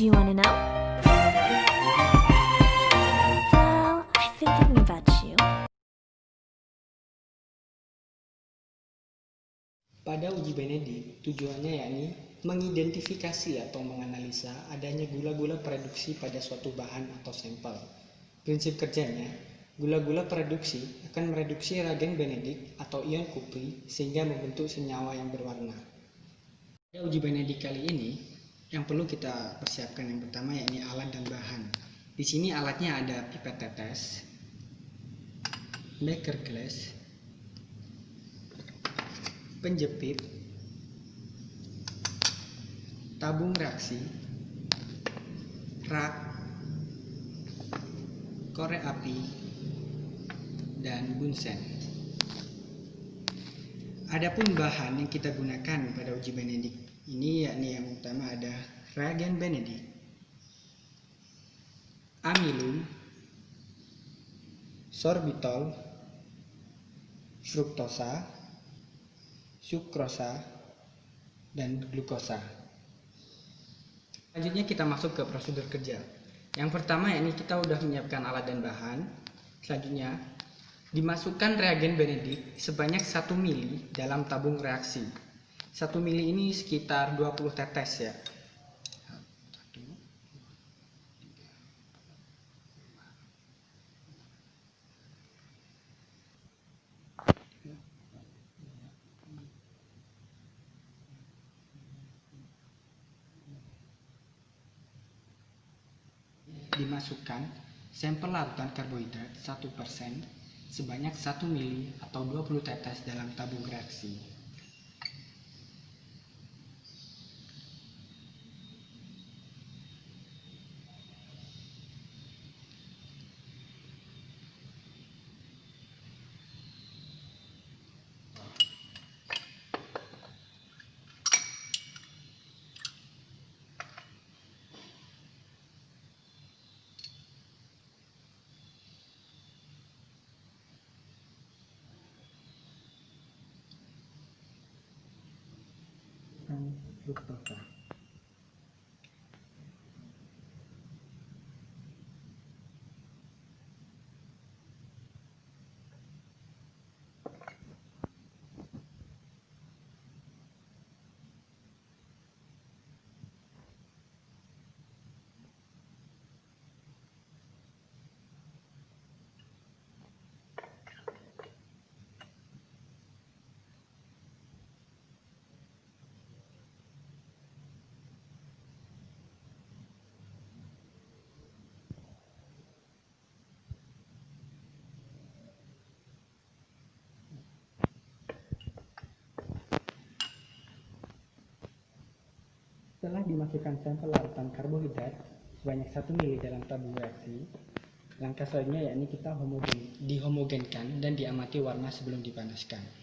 Do you want to know? Well, I've been thinking about you. Pada uji Benedict, tujuannya yakni mengidentifikasi atau menganalisa adanya gula-gula produksi pada suatu bahan atau sampel. Prinsip kerjanya, gula-gula produksi akan mereduksi reagen Benedict atau ion kupri sehingga membentuk senyawa yang berwarna. Pada uji Benedict kali ini, yang perlu kita persiapkan yang pertama yakni alat dan bahan. Di sini alatnya ada pipet tetes, beker glass, penjepit, tabung reaksi, rak, korek api, dan bunsen. Adapun bahan yang kita gunakan pada uji Benedict ini yakni yang utama ada reagen Benedict, amilum, sorbitol, fruktosa, sukrosa, dan glukosa. Selanjutnya kita masuk ke prosedur kerja. Yang pertama yakni kita sudah menyiapkan alat dan bahan. Selanjutnya dimasukkan reagen Benedict sebanyak 1 ml dalam tabung reaksi. 1 ml ini sekitar 20 tetes ya. Dimasukkan sampel larutan karbohidrat 1% sebanyak 1 ml atau 20 tetes dalam tabung reaksi. Fruktosa. Setelah dimasukkan sampel larutan karbohidrat sebanyak 1 ml dalam tabung reaksi, langkah selanjutnya yakni kita dihomogenkan dan diamati warna sebelum dipanaskan.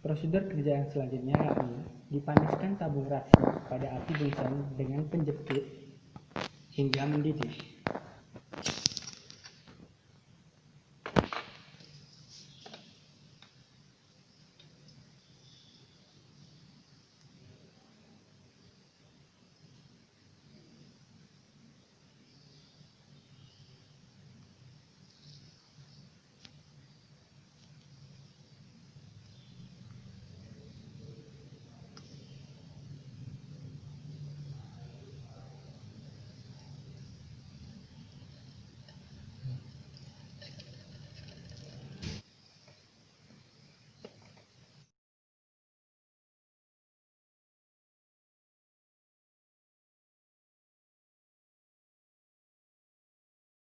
Prosedur kerja yang selanjutnya yakni dipanaskan tabung reaksi pada api bunsen dengan penjepit hingga mendidih.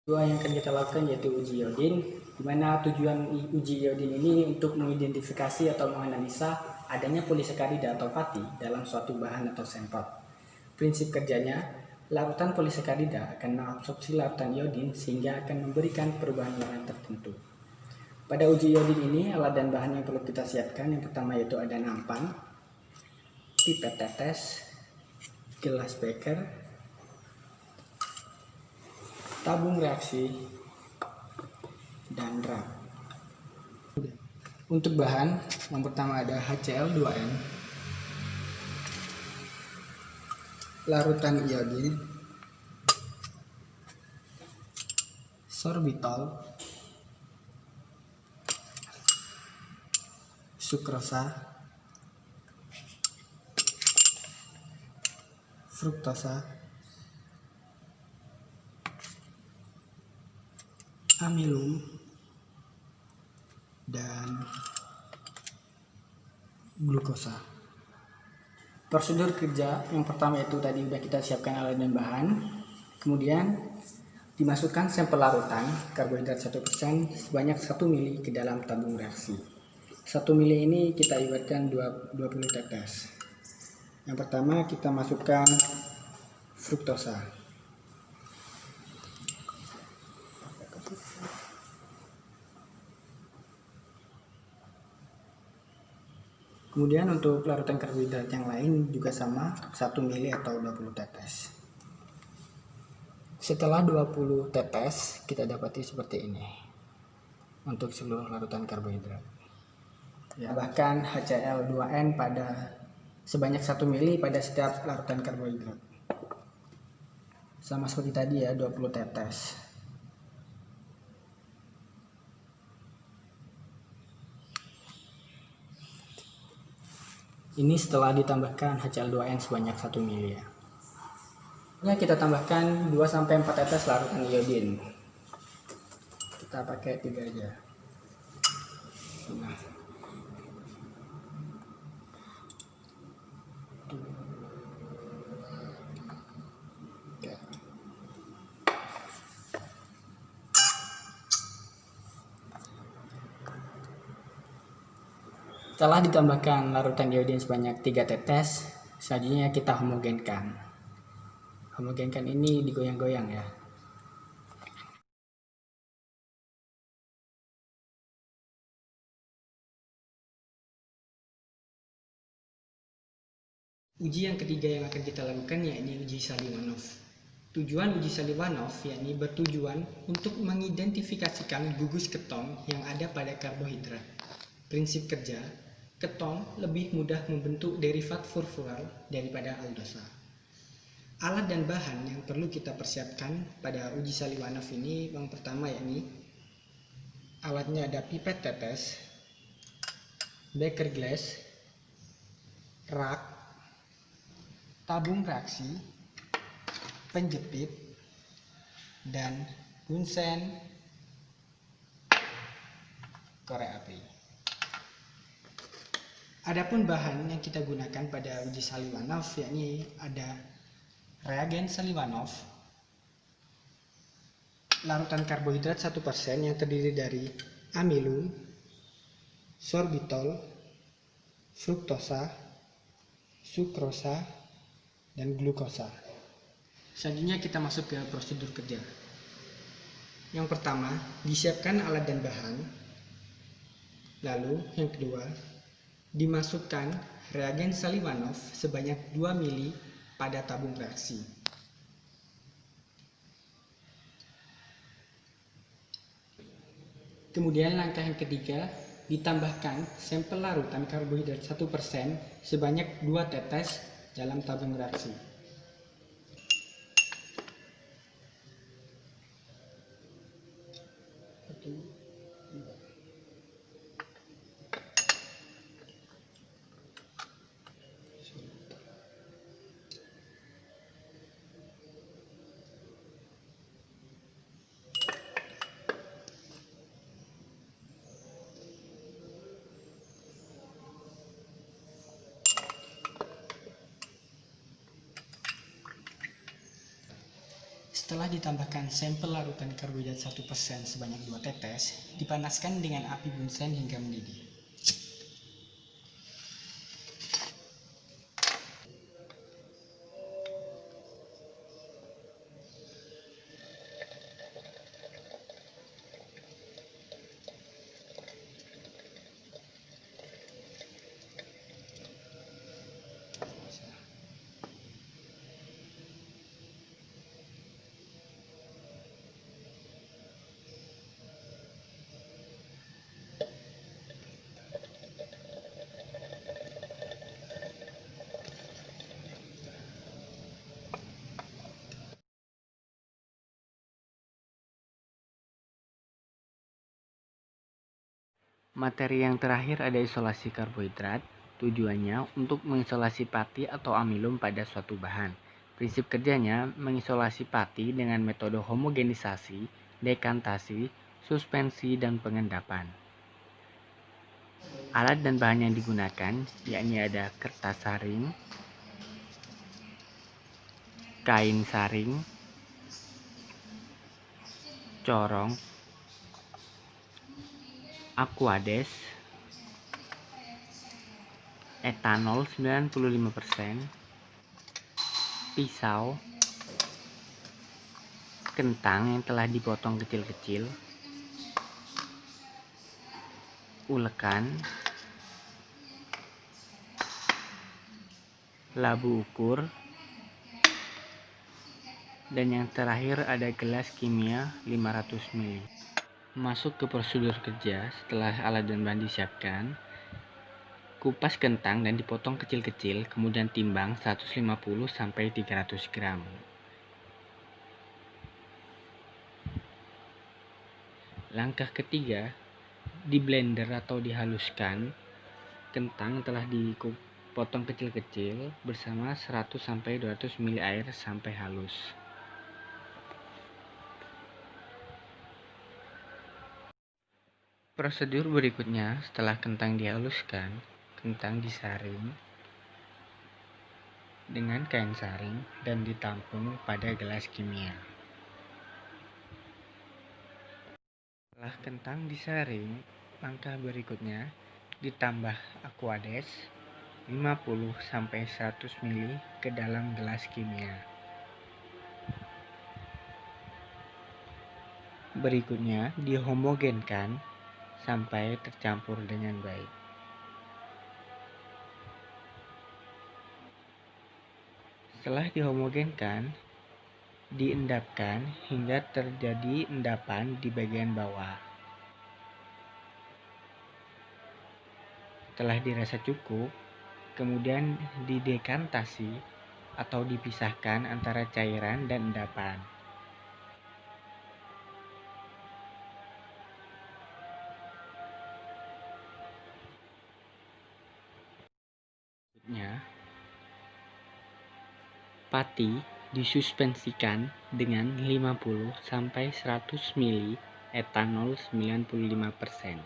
Dua yang akan kita lakukan yaitu uji iodin, di mana tujuan uji iodin ini untuk mengidentifikasi atau menganalisa adanya polisakarida atau pati dalam suatu bahan atau sampel. Prinsip kerjanya, Larutan polisakarida akan mengabsorpsi larutan iodin sehingga akan memberikan perubahan warna tertentu. Pada uji iodin ini, alat dan bahan yang perlu kita siapkan yang pertama yaitu ada nampan, pipet tetes, gelas beker, tabung reaksi, dan drum. Untuk bahan, yang pertama ada HCl2n, larutan iodin, sorbitol, sukrosa, fruktosa, amilum, dan glukosa. Prosedur kerja yang pertama itu tadi sudah kita siapkan alat dan bahan, kemudian dimasukkan sampel larutan karbohidrat 1% sebanyak 1 mili ke dalam tabung reaksi. 1 mili ini kita ibaratkan 20 tetes. Yang pertama kita masukkan fruktosa. Kemudian untuk larutan karbohidrat yang lain juga sama, 1 mili atau 20 tetes. Setelah 20 tetes, kita dapati seperti ini untuk seluruh larutan karbohidrat. Ya, bahkan HCl2n pada sebanyak 1 mili pada setiap larutan karbohidrat. Sama seperti tadi ya, 20 tetes. Ini setelah ditambahkan HCl2n sebanyak 1 mili ya. Ini kita tambahkan 2-4 tetes larutan iodin. Kita pakai 3 aja. Nah. Setelah ditambahkan larutan iodin sebanyak 3 tetes, selanjutnya kita homogenkan. Homogenkan ini digoyang-goyang ya. Uji yang ketiga yang akan kita lakukan yakni uji Salivanov. Tujuan uji Salivanov yakni bertujuan untuk mengidentifikasikan gugus keton yang ada pada karbohidrat. Prinsip kerja, keton lebih mudah membentuk derivat furfural daripada aldosa. Alat dan bahan yang perlu kita persiapkan pada uji Salivanov ini yang pertama yakni alatnya ada pipet tetes, beker glass, rak, tabung reaksi, penjepit, dan bunsen korek api. Adapun bahan yang kita gunakan pada uji Salivanov yakni ada reagen Salivanov, larutan karbohidrat 1% yang terdiri dari amilum, sorbitol, fruktosa, sukrosa, dan glukosa. Selanjutnya kita masuk ke prosedur kerja. Yang pertama, disiapkan alat dan bahan. Lalu yang kedua, dimasukkan reagen Salivanov sebanyak 2 mili pada tabung reaksi. Kemudian langkah yang ketiga, ditambahkan sampel larutan karbohidrat 1% sebanyak 2 tetes dalam tabung reaksi. Setelah ditambahkan sampel larutan karbohidrat 1% sebanyak 2 tetes, dipanaskan dengan api bunsen hingga mendidih. Materi yang terakhir ada isolasi karbohidrat. Tujuannya untuk mengisolasi pati atau amilum pada suatu bahan. Prinsip kerjanya mengisolasi pati dengan metode homogenisasi, dekantasi, suspensi, dan pengendapan. Alat dan bahan yang digunakan yakni ada kertas saring, kain saring, corong, aquades, etanol 95%, pisau, kentang yang telah dipotong kecil-kecil, ulekan, labu ukur, dan yang terakhir ada gelas kimia 500 ml. Masuk ke prosedur kerja. Setelah alat dan bahan disiapkan, kupas kentang dan dipotong kecil-kecil, kemudian timbang 150-300 gram. Langkah ketiga, di blender atau dihaluskan kentang telah dipotong kecil-kecil bersama 100-200 ml air sampai halus. Prosedur berikutnya, setelah kentang dihaluskan, kentang disaring dengan kain saring dan ditampung pada gelas kimia. Setelah kentang disaring, langkah berikutnya ditambah aquades 50-100 ml ke dalam gelas kimia. Berikutnya dihomogenkan sampai tercampur dengan baik. Setelah dihomogenkan, diendapkan hingga terjadi endapan di bagian bawah. Setelah dirasa cukup, kemudian didekantasi atau dipisahkan antara cairan dan endapan. Selanjutnya, pati disuspensikan dengan 50-100 ml etanol 95%.